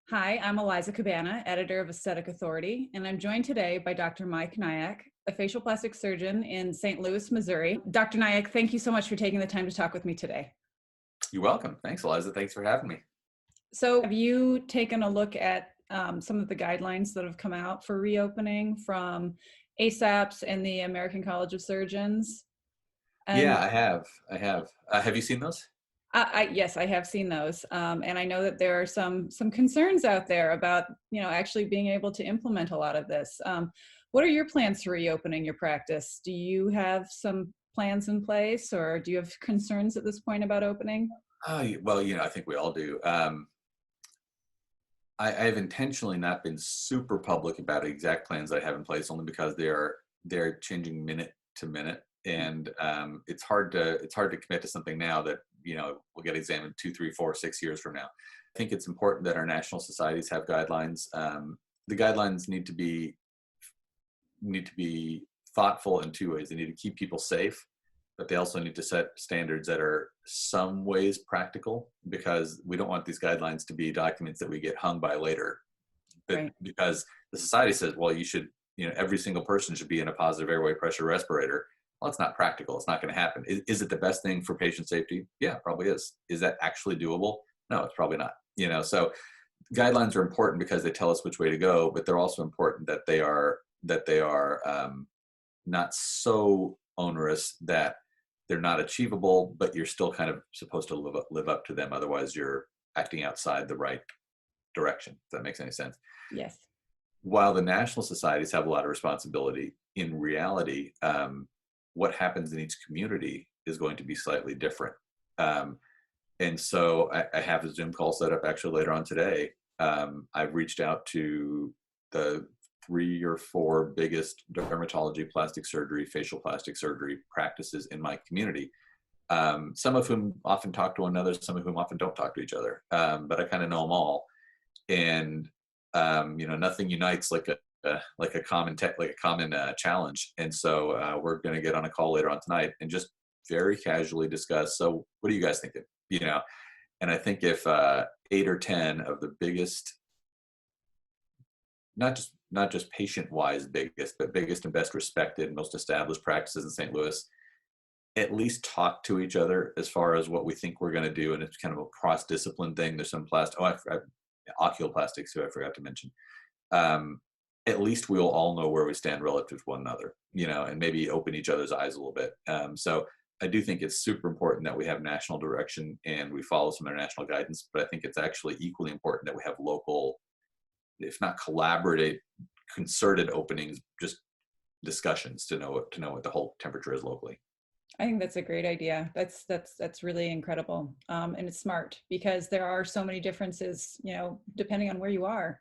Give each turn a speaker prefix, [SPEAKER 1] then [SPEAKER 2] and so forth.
[SPEAKER 1] Hi, I'm Eliza Cabana, editor of Aesthetic Authority, and I'm joined today by Dr. Mike Nayak, a facial plastic surgeon in St. Louis, Missouri. Dr. Nayak, thank you so much for taking the time to talk with me today.
[SPEAKER 2] You're welcome. Thanks, Eliza. Thanks for having me.
[SPEAKER 1] So, have you taken a look at some of the guidelines that have come out for reopening from ASAPS and the American College of Surgeons? And
[SPEAKER 2] Yeah, I have. Have you seen those?
[SPEAKER 1] yes, I have seen those, and I know that there are some concerns out there about actually being able to implement a lot of this. What are your plans for reopening your practice? Do you have some plans in place, or do you have concerns at this point about opening?
[SPEAKER 2] Well, I think we all do. I have intentionally not been super public about exact plans I have in place, only because they're changing minute to minute, and it's hard to commit to something now that will get examined 2, 3, 4, 6 years from now. I think it's important that our national societies have guidelines. The guidelines need to be thoughtful in two ways. They need to keep people safe, but they also need to set standards that are some ways practical, because we don't want these guidelines to be documents that we get hung by later. But
[SPEAKER 1] Right.
[SPEAKER 2] because the society says, well, every single person should be in a positive airway pressure respirator. Well, it's not practical. It's not going to happen. Is it the best thing for patient safety? Yeah, it probably is. Is that actually doable? No, it's probably not. So guidelines are important because they tell us which way to go, but they're also important that they are not so onerous that they're not achievable, but you're still kind of supposed to live up to them. Otherwise, you're acting outside the right direction. If that makes any sense.
[SPEAKER 1] Yes.
[SPEAKER 2] While the national societies have a lot of responsibility, in reality, what happens in each community is going to be slightly different. Um, and so I have a Zoom call set up actually later on today. I've reached out to the 3 or 4 biggest dermatology, plastic surgery, facial plastic surgery practices in my community. Some of whom often talk to one another, some of whom often don't talk to each other. But I kind of know them all, and nothing unites like a common challenge. And so we're going to get on a call later on tonight and just very casually discuss. So, what are you guys thinking? And I think if 8 or 10 of the biggest, not just patient-wise biggest, but biggest and best respected, most established practices in St. Louis at least talk to each other as far as what we think we're going to do, and it's kind of a cross-discipline thing. There's some oculoplastics, who I forgot to mention. Um, at least we'll all know where we stand relative to one another, and maybe open each other's eyes a little bit. So I do think it's super important that we have national direction and we follow some international guidance, but I think it's actually equally important that we have local, if not collaborative, concerted openings, just discussions to know what the whole temperature is locally.
[SPEAKER 1] I think that's a great idea. That's really incredible, and it's smart because there are so many differences, depending on where you are.